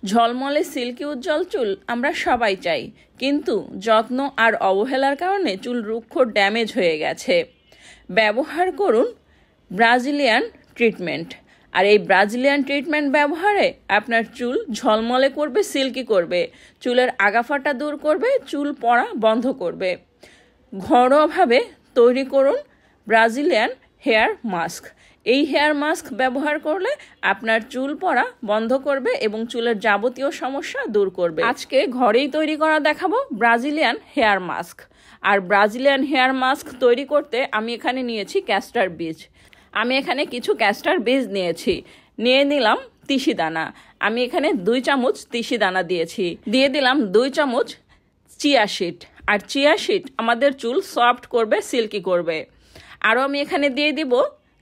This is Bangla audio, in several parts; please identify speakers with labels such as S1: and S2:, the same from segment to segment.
S1: ঝলমলে সিল্কি উজ্জ্বল চুল আমরা সবাই চাই, কিন্তু যত্ন আর অবহেলার কারণে চুল রুক্ষ ড্যামেজ হয়ে গেছে। ব্যবহার করুন ব্রাজিলিয়ান ট্রিটমেন্ট। আর এই ব্রাজিলিয়ান ট্রিটমেন্ট ব্যবহারে আপনার চুল ঝলমলে করবে, সিল্কি করবে, চুলের আগাফাটা দূর করবে, চুল পড়া বন্ধ করবে। ঘরোয়াভাবে তৈরি করুন ব্রাজিলিয়ান হেয়ার মাস্ক। এই হেয়ার মাস্ক ব্যবহার করলে আপনার চুল পড়া বন্ধ করবে এবং চুলের যাবতীয় সমস্যা দূর করবে। আজকে ঘরেই তৈরি করা দেখাবো ব্রাজিলিয়ান হেয়ার মাস্ক। আর ব্রাজিলিয়ান হেয়ার মাস্ক তৈরি করতে আমি এখানে নিয়েছি ক্যাস্টার বীজ। আমি এখানে কিছু ক্যাস্টার বীজ নিয়ে নিলাম তিসি দানা। আমি এখানে 2 চামচ তিসি দানা দিয়েছি। দিয়ে দিলাম 2 চামচ চিয়া সিড। আর চিয়া সিড আমাদের চুল সফট করবে, সিল্কি করবে। আরও আমি এখানে দিয়ে দিব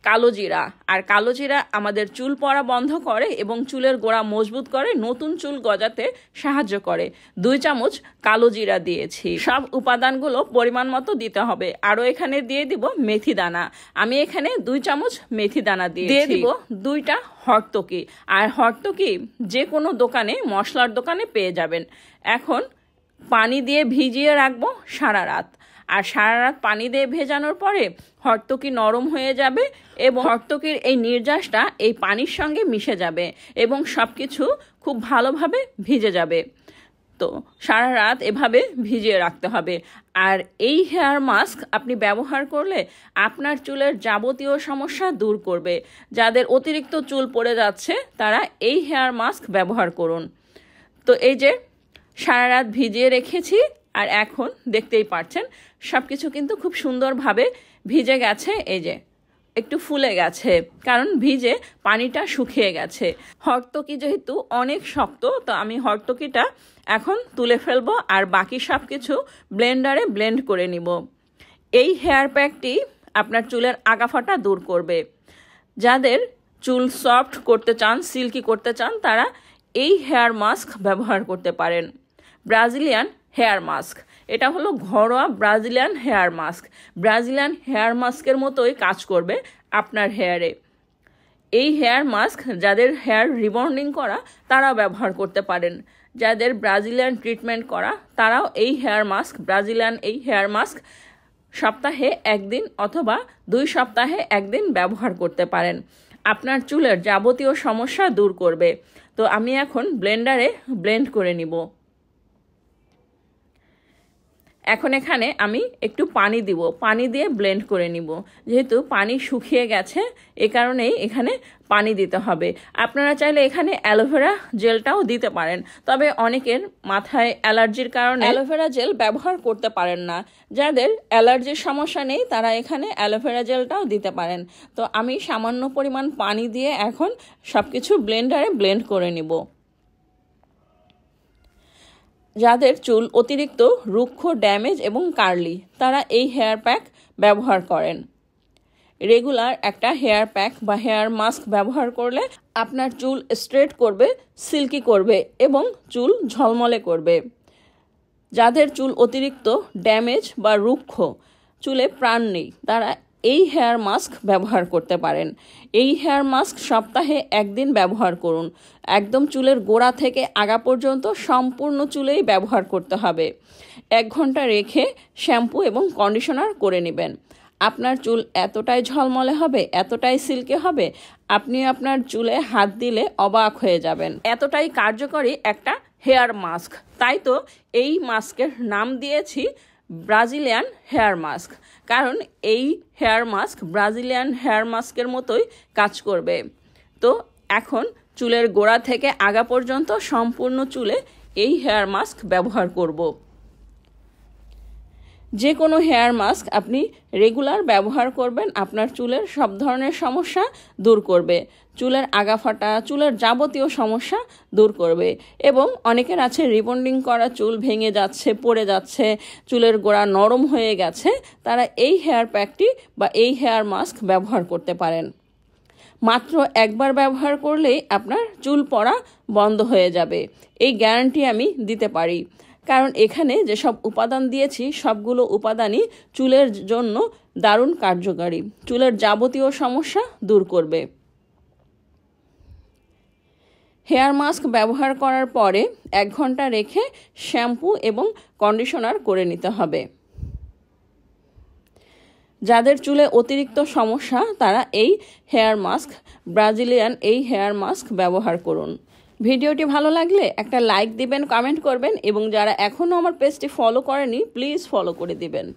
S1: কালো জিরা। আর কালো জিরা আমাদের চুল পড়া বন্ধ করে এবং চুলের গোড়া মজবুত করে, নতুন চুল গজাতে সাহায্য করে। 2 চামচ কালো জিরা দিয়েছি। সব উপাদানগুলো পরিমাণ মতো দিতে হবে। আরও এখানে দিয়ে দিব মেথি দানা। আমি এখানে 2 চামচ মেথি দানা দিয়ে দিব 2টা হরতকি। আর হরতকি যে কোনো দোকানে, মশলার দোকানে পেয়ে যাবেন। এখন পানি দিয়ে ভিজিয়ে রাখবো সারা রাত। আর সারা রাত পানি দিয়ে ভেজানোর পরে হরতকি নরম হয়ে যাবে এবং হরতকির এই নির্যাসটা এই পানির সঙ্গে মিশে যাবে এবং সব কিছু খুব ভালোভাবে ভিজে যাবে। তো সারা রাত এভাবে ভিজিয়ে রাখতে হবে। আর এই হেয়ার মাস্ক আপনি ব্যবহার করলে আপনার চুলের যাবতীয় সমস্যা দূর করবে। যাদের অতিরিক্ত চুল পড়ে যাচ্ছে তারা এই হেয়ার মাস্ক ব্যবহার করুন। তো এই যে সারা রাত ভিজিয়ে রেখেছি, আর এখন দেখতেই পাচ্ছেন সব কিছু কিন্তু খুব সুন্দরভাবে ভিজে গেছে। এই যে একটু ফুলে গেছে, কারণ ভিজে পানিটা শুকিয়ে গেছে। হরতকি যেহেতু অনেক শক্ত, তো আমি হরতকিটা এখন তুলে ফেলবো আর বাকি সব কিছু ব্লেন্ডারে ব্লেন্ড করে নিব। এই হেয়ার প্যাকটি আপনার চুলের আগাফাটা দূর করবে। যাদের চুল সফট করতে চান, সিল্কি করতে চান, তারা এই হেয়ার মাস্ক ব্যবহার করতে পারেন। ব্রাজিলিয়ান হেয়ার মাস্ক, এটা হলো ঘরোয়া Brazilian hair mask. Brazilian hair মাস্কের মতোই কাজ করবে আপনার হেয়ারে। এই হেয়ার মাস্ক যাদের হেয়ার রিবন্ডিং করা তারাও ব্যবহার করতে পারেন। যাদের ব্রাজিলিয়ান ট্রিটমেন্ট করা তারাও এই হেয়ার মাস্ক, ব্রাজিলিয়ান এই হেয়ার মাস্ক সপ্তাহে 1 দিন অথবা 2 সপ্তাহে 1 দিন ব্যবহার করতে পারেন। আপনার চুলের যাবতীয় সমস্যা দূর করবে। তো আমি এখন ব্লেন্ডারে ব্লেন্ড করে নিব। এখন এখানে আমি একটু পানি দিব, পানি দিয়ে ব্লেন্ড করে নিব। যেহেতু পানি শুকিয়ে গেছে, এ কারণেই এখানে পানি দিতে হবে। আপনারা চাইলে এখানে অ্যালোভেরা জেলটাও দিতে পারেন, তবে অনেকের মাথায় অ্যালার্জির কারণে অ্যালোভেরা জেল ব্যবহার করতে পারেন না। যাদের অ্যালার্জির সমস্যা নেই তারা এখানে অ্যালোভেরা জেলটাও দিতে পারেন। তো আমি সামান্য পরিমাণ পানি দিয়ে এখন সব কিছু ব্লেন্ডারে ব্লেন্ড করে নিব। যাদের চুল অতিরিক্ত রুক্ষ, ড্যামেজ এবং কার্লি, তারা এই হেয়ার প্যাক ব্যবহার করেন। রেগুলার একটা হেয়ার প্যাক বা হেয়ার মাস্ক ব্যবহার করলে আপনার চুল স্ট্রেট করবে, সিল্কি করবে এবং চুল ঝলমলে করবে। যাদের চুল অতিরিক্ত ড্যামেজ বা রুক্ষ, চুলে প্রাণ নেই, তারা এই হেয়ার মাস্ক ব্যবহার করতে পারেন। এই হেয়ার মাস্ক সপ্তাহে 1 দিন ব্যবহার করুন। একদম চুলের গোড়া থেকে আগা পর্যন্ত সম্পূর্ণ চুলেই ব্যবহার করতে হবে। 1 ঘন্টা রেখে শ্যাম্পু এবং কন্ডিশনার করে নেবেন। আপনার চুল এতটাই ঝলমলে হবে, এতটাই সিল্কি হবে, আপনি আপনার চুলে হাত দিলে অবাক হয়ে যাবেন। এতটাই কার্যকরী একটা হেয়ার মাস্ক। তাই তো এই মাস্কের নাম দিয়েছি ব্রাজিলিয়ান হেয়ার মাস্ক, কারণ এই হেয়ার মাস্ক ব্রাজিলিয়ান হেয়ার মাস্কের মতোই কাজ করবে। তো এখন চুলের গোড়া থেকে আগা পর্যন্ত সম্পূর্ণ চুলে এই হেয়ার মাস্ক ব্যবহার করব। যে কোনো হেয়ার মাস্ক আপনি রেগুলার ব্যবহার করবেন, আপনার চুলের সব ধরনের সমস্যা দূর করবে। চুলের আগাফাটা, চুলের যাবতীয় সমস্যা দূর করবে। এবং অনেকের আছে রিবন্ডিং করা চুল ভেঙে যাচ্ছে, পড়ে যাচ্ছে, চুলের গোড়া নরম হয়ে গেছে, তারা এই হেয়ার প্যাকটি বা এই হেয়ার মাস্ক ব্যবহার করতে পারেন। মাত্র একবার ব্যবহার করলেই আপনার চুল পড়া বন্ধ হয়ে যাবে, এই গ্যারান্টি আমি দিতে পারি। কারণ এখানে যেসব উপাদান দিয়েছি সবগুলো উপাদানই চুলের জন্য দারুণ কার্যকারী, চুলের যাবতীয় সমস্যা দূর করবে। হেয়ার মাস্ক ব্যবহার করার পরে 1 ঘন্টা রেখে শ্যাম্পু এবং কন্ডিশনার করে নিতে হবে। যাদের চুলে অতিরিক্ত সমস্যা তারা এই হেয়ার মাস্ক, ব্রাজিলিয়ান এই হেয়ার মাস্ক ব্যবহার করুন। ভিডিওটি ভালো লাগলে একটা লাইক দিবেন, কমেন্ট করবেন এবং যারা এখনও আমার পেজটি ফলো করেনি প্লিজ ফলো করে দিবেন।